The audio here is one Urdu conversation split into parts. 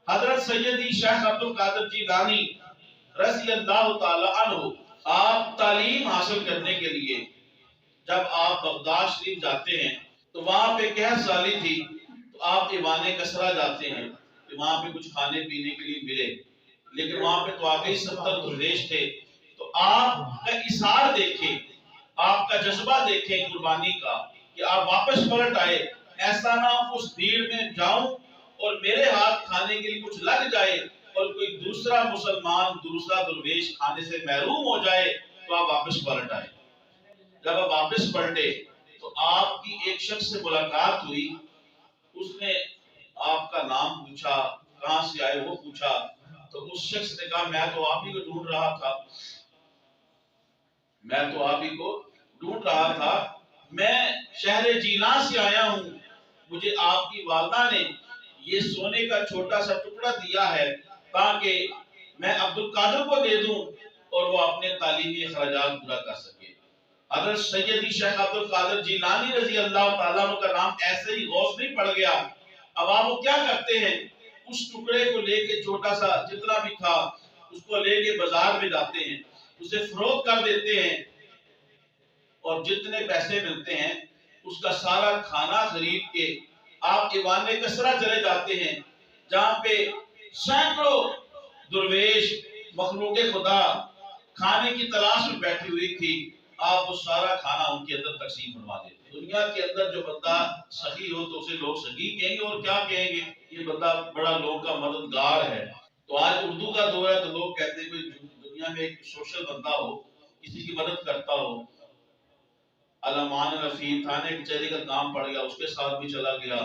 حضرت سیدی شیخ عبد القادر جیلانی رضی اللہ تعالی عنہ آپ تعلیم حاصل کرنے کے لیے جب آپ بغداد شریف جاتے ہیں تو وہاں پہ قحط سالی تھی، تو آپ ایوان کسرا جاتے ہیں کہ وہاں پہ کچھ کھانے پینے کے لیے ملے، لیکن وہاں پہ تو واقعی 70 درویش تھے۔ تو آپ کا اثار دیکھیں، آپ کا جذبہ دیکھیں قربانی کا، کہ آپ واپس پلٹ آئے۔ ایسا نہ اس بھیڑ میں جاؤں اور میرے ہاتھ کھانے کے لیے کچھ لگ جائے اور کوئی دوسرا مسلمان دوسرا درویش کھانے سے محروم ہو جائے تو آپ واپس پلٹ آئے۔ جب آپ واپس پلٹے تو آپ کی ایک شخص سے ملاقات ہوئی، اس نے آپ کا نام پوچھا، کہاں سے آئے وہ پوچھا، تو اس شخص نے کہا میں تو آپ ہی کو ڈھونڈ رہا تھا، میں شہر جیلان سے آیا ہوں، مجھے آپ کی والدہ نے یہ سونے کا چھوٹا سا ٹکڑا دیا ہے تاکہ میں عبد القادر کو دے دوں اور وہ اپنے تعلیمی اخراجات پورا کر سکے۔ حضرت سیدی شیخ عبد القادر جیلانی رضی اللہ تعالیٰ عنہ کا نام ایسے ہی غوث نہیں پڑ گیا۔ اب آپ وہ کیا کرتے ہیں، اس ٹکڑے کو لے کے چھوٹا سا جتنا بھی تھا اس کو لے کے بازار میں جاتے ہیں، اسے فروخت کر دیتے ہیں اور جتنے پیسے ملتے ہیں اس کا سارا کھانا خرید کے آپ ایوان کسرا چلے جاتے ہیں، جہاں پہ سینکڑوں درویش مخلوق خدا کھانے کی تلاش میں بیٹھی ہوئی تھی، آپ وہ سارا کھانا ان کے اندر تقسیم فرما دیتے ہیں۔ دنیا کے اندر جو بندہ سخی ہو تو اسے لوگ سخی کہیں گے، اور کیا کہیں گے، یہ بندہ بڑا لوگوں کا مددگار ہے۔ تو آج اردو کا دور ہے تو لوگ کہتے ہیں کوئی دنیا میں ایک سوشل بندہ ہو، کسی کی مدد کرتا ہو، علمان رفیع تھانے کچہری کا کام پڑ گیا اس کے ساتھ بھی چلا گیا،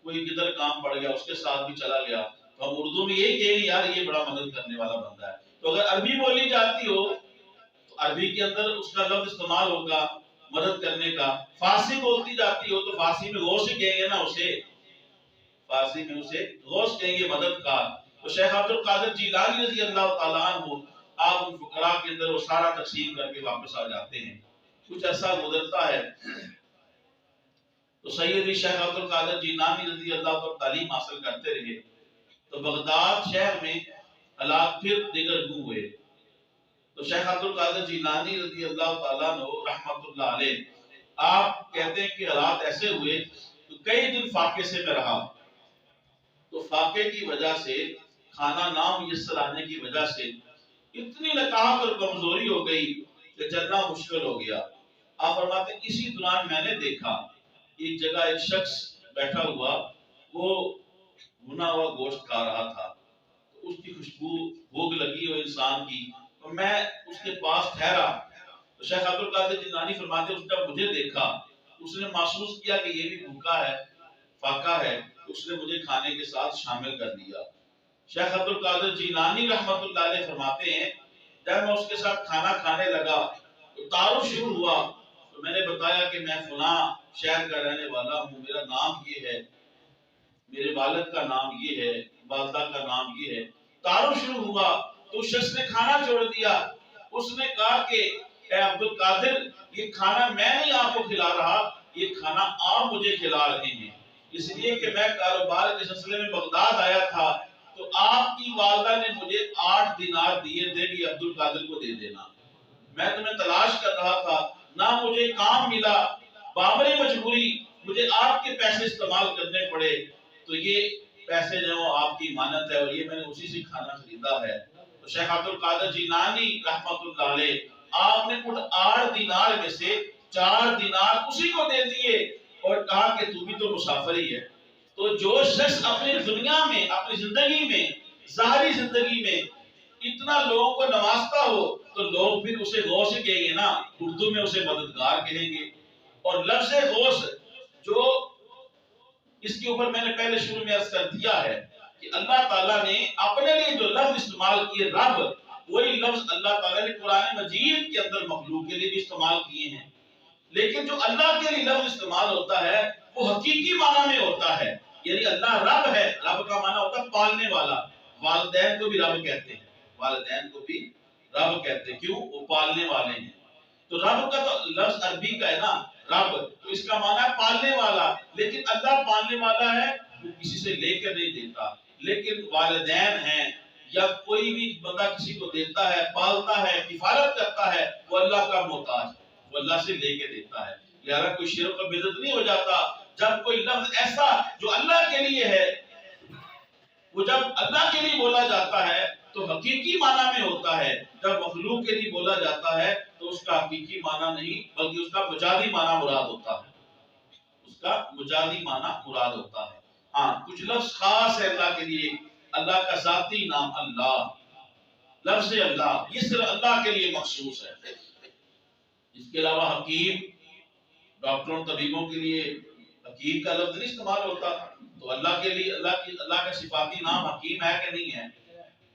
کوئی کدھر کام پڑ گیا اس کے ساتھ بھی چلا گیا، تو ہم اردو میں یہی کہیں یار یہ بڑا مدد کرنے والا بندہ ہے۔ تو اگر عربی بولی جاتی ہو تو عربی کے اندر اس کا لفظ استعمال ہوگا مدد کرنے کا، فارسی بولتی جاتی ہو تو فارسی میں غوث کہیں گے نا، اسے فارسی میں اسے غوث کہیں گے، مددگار۔ تو شیخ عبد القادر جیلانی رضی اللہ تعالیٰ عنہ آپ ان فقراء کے اندر وہ سارا تقسیم کر کے واپس آ جاتے ہیں۔ کچھ عرصہ گزرتا ہے تو سیدی شیخ عبد القادر جیلانی رضی اللہ عنہ تعلیم حاصل کرتے رہے، تو بغداد شہر میں حالات پھر دیگر گوں ہوئے۔ تو شیخ عبد القادر جیلانی رضی اللہ تعالیٰ عنہ رحمت اللہ علیہ آپ کہتے ہیں کہ حالات ایسے ہوئے تو کئی دن فاقے سے میں رہا، تو فاقے کی وجہ سے کھانا نہ میسر آنے کی وجہ سے اتنی نکاہت اور کمزوری ہو گئی کہ چلنا مشکل ہو گیا۔ آپ فرماتے ہیں اسی دوران میں نے دیکھا ایک جگہ ایک شخص بیٹھا ہوا، وہ بھنا ہوا گوشت کھا رہا تھا، تو اس کی خوشبو بھوک لگی ہو انسان کی، تو میں اس کے پاس ٹھہرا، تو شیخ عبد القادر جیلانی فرماتے ہیں اس نے مجھے دیکھا، اس نے محسوس کیا کہ یہ بھی بھوکا ہے، فاقہ ہے، اس نے مجھے کھانے کے ساتھ شامل کر لیا۔ شیخ عبد القادر جیلانی رحمت اللہ علیہ فرماتے ہیں جب میں اس کے ساتھ کھانا کھانے لگا تو تعارف شروع ہوا، تو میں نے بتایا کہ میں فلاں شہر کا رہنے والا ہوں، میرا نام یہ ہے، میرے والد کا نام یہ ہے، والدہ کا نام یہ ہے۔ تعارف شروع ہوا تو اس شخص نے کھانا چھوڑ دیا، اس نے کہا کہ اے عبد القادر یہ کھانا میں نہیں آپ کو کھلا رہا، یہ کھانا آپ مجھے کھلا رہے ہیں، اس لیے کہ میں کاروبار کے سلسلے میں بغداد آیا تھا تو آپ کی والدہ نے مجھے 8 دینار دیے تھے کہ عبد القادر کو دے دینا، میں تمہیں تلاش کر رہا تھا، نہ مجھے کام ملا، بامری مجبوری مجھے آپ کے پیسے استعمال کرنے پڑے، تو یہ پیسے جو آپ کی امانت ہے اور یہ میں نے اسی سے کھانا خریدا ہے۔ تو شیخ عبد القادر جیلانی رحمت اللہ علیہ آپ نے ان 8 دینار میں سے 4 دینار اسی کو دے دیے اور کہا کہ تو بھی تو مسافر ہی ہے۔ تو جو شخص اپنی دنیا میں اپنی زندگی میں ظاہری زندگی میں اتنا لوگوں کو نوازتا ہو تو لوگ پھر اسے غوث کہیں گے نا، اردو میں اسے مددگار کہیں گے۔ اور لفظ غوث جو اس کے اوپر میں نے پہلے شروع میں عرض کر دیا ہے کہ اللہ تعالیٰ نے اپنے لیے جو لفظ استعمال کیے رب، وہی لفظ اللہ تعالیٰ نے قرآن مجید کے اندر مخلوق کے لیے بھی استعمال کیے ہیں، لیکن جو اللہ کے لیے لفظ استعمال ہوتا ہے وہ حقیقی معنی میں ہوتا ہے، یعنی اللہ رب ہے، رب کا معنی ہوتا ہے پالنے والا، والدین کو بھی رب کہتے ہیں، والدین کو بھی رب کہتے ہیں، کیوں؟ وہ پالنے والے ہیں۔ تو رب کا تو لفظ عربی کا ہے نا رب، تو اس کا معنی ہے پالنے والا، لیکن اللہ پالنے والا ہے، وہ کسی سے لے کر نہیں دیتا، لیکن والدین ہیں یا کوئی بھی بندہ کسی کو دیتا ہے، پالتا ہے، کفالت کرتا ہے، وہ اللہ کا محتاج ہے، وہ اللہ سے لے کے دیتا ہے۔ لہذا کوئی شرک و بدعت نہیں ہو جاتا جب کوئی لفظ ایسا جو اللہ کے لیے ہے، وہ جب اللہ کے لیے بولا جاتا ہے تو حقیقی معنی میں ہوتا ہے، جب مخلوق کے لیے بولا جاتا ہے تو اس کا حقیقی معنی نہیں بلکہ اس کا مجازی معنی مراد ہوتا ہے، اس کا مجازی معنی مراد ہوتا ہے۔ ہاں کچھ لفظ خاص ہے اللہ کے لیے، اللہ کا ذاتی نام اللہ، لفظ اللہ یہ صرف اللہ کے لیے مخصوص ہے۔ اس کے علاوہ حکیم، ڈاکٹروں طبیبوں کے لیے حکیم کا لفظ نہیں استعمال ہوتا، تو اللہ کے لیے اللہ کا صفاتی نام حکیم ہے کہ نہیں ہے؟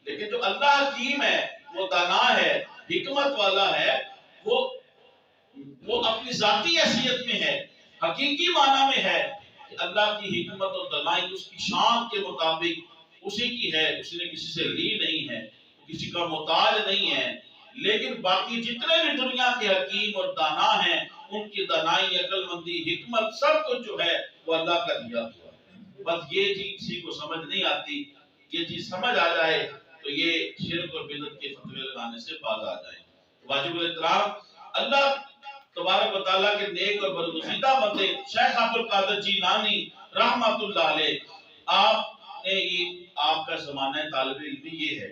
لیکن جو اللہ حکیم ہے، وہ دانا ہے، حکمت والا ہے، وہ اپنی ذاتی حیثیت میں ہے، حقیقی معنی میں ہے کہ اللہ کی حکمت اور دانائی اس کی شان کے مطابق اسی کی ہے، اس نے کسی سے لی نہیں ہے، کسی کا محتاج نہیں ہے۔ لیکن باقی جتنے بھی دنیا کے حکیم اور دانا ہیں، ان کی دانائی، عقل مندی، حکمت سب کچھ جو ہے وہ اللہ کا دیا ہوا ہے۔ بس یہ چیز کسی کو سمجھ نہیں آتی، یہ چیز سمجھ آ جائے تو یہ شرک اور بدعت کے فتوے لگانے سے باز آ جائے۔ واجب الاحترام اللہ تبارک و تعالیٰ کے نیک اور برگزیدہ بندے شیخ عبد القادر جیلانی رحمۃ اللہ علیہ، آپ کا زمانہ طالب علم یہ ہے،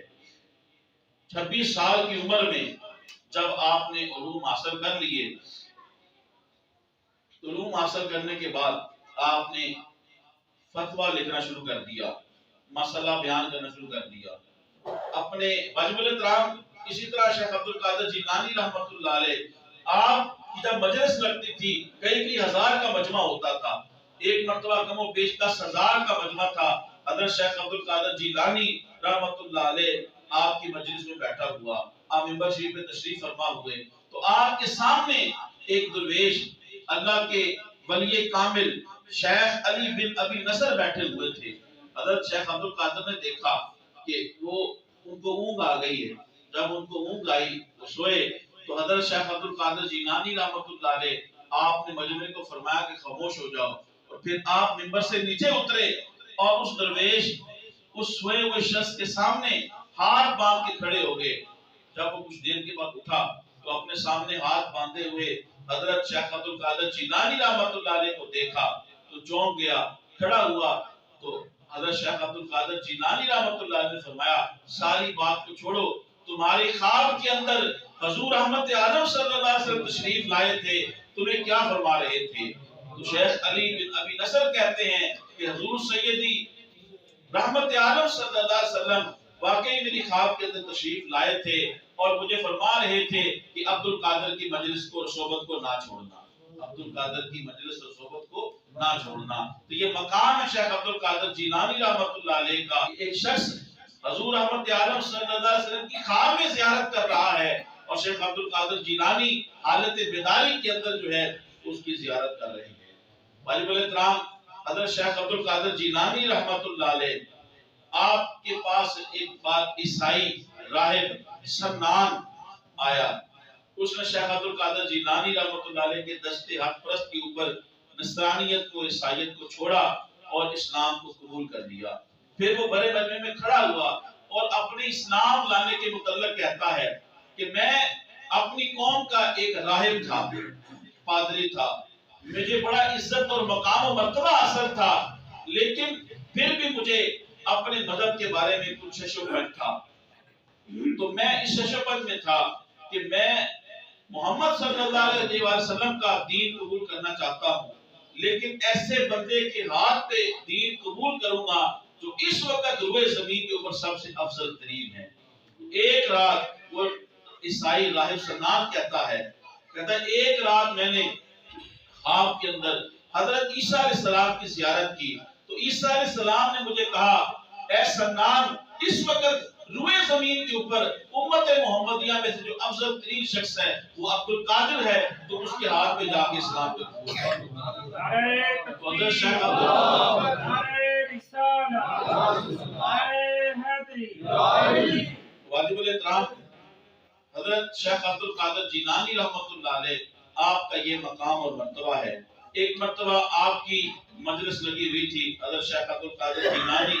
26 سال کی عمر میں جب آپ نے علوم حاصل کر لیے، علوم حاصل کرنے کے بعد آپ نے فتویٰ لکھنا شروع کر دیا، مسئلہ بیان کرنا شروع کر دیا اپنے واجب الاحترام۔ اسی طرح شیخ عبد القادر جیلانی رحمۃ اللہ علیہ، آپ کی جب مجلس لگتی تھی کئی ہزار کا مجمع ہوتا تھا، ایک مرتبہ کم و بیش 10,000 کا مجمع تھا، حضرت شیخ عبد القادر جیلانی رحمۃ اللہ علیہ آپ کی مجلس میں بیٹھا ہوا، آپ منبر شریف پہ تشریف فرما ہوئے تو آپ کے سامنے ایک درویش اللہ کے ولی کامل شیخ علی بن ابی نصر بیٹھے ہوئے تھے۔ حضرت شیخ عبد القادر نے دیکھا کہ ان کو اونگ آ گئی ہے، جب ان کو اونگ آئی وہ سوئے تو حضرت شیخ عبد القادر جیلانی رحمۃ اللہ علیہ آپ نے مجمع کو فرمایا کہ خاموش ہو جاؤ، اور پھر آپ منبر سے نیچے اترے اور اس درویش اس سوئے ہوئے شخص کے سامنے ہاتھ باندھ کے کھڑے ہو گئے۔ جب وہ کچھ دیر کے بعد اٹھا تو اپنے سامنے ہاتھ باندھے ہوئے حضرت شیخ عبد القادر جیلانی رحمۃ اللہ علیہ کو دیکھا تو چونک گیا، کھڑا ہوا تو حضرت شیخ عبد القادر جیلانی رحمۃ اللہ علیہ نے فرمایا ساری بات کو چھوڑو، تمہاری خواب کے اندر حضور رحمت عالم صلی اللہ علیہ وسلم تشریف لائے تھے، تمہیں کیا فرما رہے تھے؟ تو شیخ علی بن ابی نصر کہتے ہیں کہ حضور سیدی رحمت عالم صلی اللہ علیہ وسلم واقعی میری خواب کے اندر تشریف لائے تھے اور مجھے فرما رہے تھے کہ عبد القادر کی مجلس کو اور صحبت کو نہ چھوڑنا، عبد القادر کی مجلس اور صحبت کو نہ چھوڑنا۔ تو یہ مقام ہے شیخ عبد القادر جیلانی رحمۃ اللہ علیہ کا۔ ایک شخص حضور رحمت عالم صلی اللہ علیہ وسلم کی خواب میں زیارت کر رہا ہے اور شیخ عبد القادر جیلانی حالت بیداری کے اندر جو ہے اس کی زیارت کر رہے ہیں۔ واجب الاحترام حضرت شیخ عبد القادر جیلانی رحمۃ اللہ علیہ، آپ کے پاس ایک بات عیسائی راہب سنان آیا، اس نے شیخ عبد القادر جیلانی رحمۃ اللہ علیہ کے دستے حق پرست کے اوپر نصرانیت کو، عیسائیت کو چھوڑا اور اسلام کو قبول کر لیا۔ پھر وہ بڑے مجمع میں کھڑا ہوا اور اپنے اسلام لانے کے متعلق کہتا ہے کہ میں اپنی قوم کا ایک راہب تھا، پادری تھا، مجھے بڑا عزت اور مقام و مرتبہ حاصل تھا، لیکن پھر بھی مجھے اپنے مذہب کے بارے میں کچھ ششوپت تھا۔ تو میں اس ششوپت میں تھا کہ میں محمد صلی اللہ علیہ وسلم کا دین قبول کرنا چاہتا ہوں، لیکن ایسے بندے کے ہاتھ پہ دین قبول کروں گا جو اس وقت روئے زمین کے اوپر سب سے افضل ترین ہے۔ ایک رات وہ عیسائی راہب سنان کہتا ہے ایک رات میں نے خواب کے اندر حضرت عیسیٰ علیہ السلام کی زیارت کی تو عیسیٰ علیہ السلام نے مجھے کہا اے سنان، اس وقت روئے زمین کے اوپر امت محمدیہ میں سے جو افضل ترین شخص ہے وہ عبد القادر ہے، تو اس کے ہاتھ پہ جا کے اسلام پہ قبول واجب الاحترام حضرت شیخ عبد القادر جیلانی رحمۃ اللہ علیہ، آپ کا یہ مقام اور مرتبہ ہے۔ ایک مرتبہ آپ کی مجلس لگی ہوئی تھی، حضرت شیخ عبد القادر جیلانی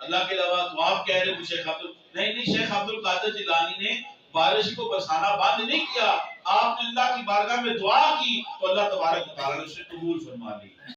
اللہ کے علاوہ تو آپ کہہ رہے ہو شیخ نہیں، شیخ عبد القادر جیلانی نے بارش کو برسانا بند نہیں کیا، آپ نے اللہ کی بارگاہ میں دعا کی تو اللہ تبارک و تعالیٰ نے اسے قبول فرما لی۔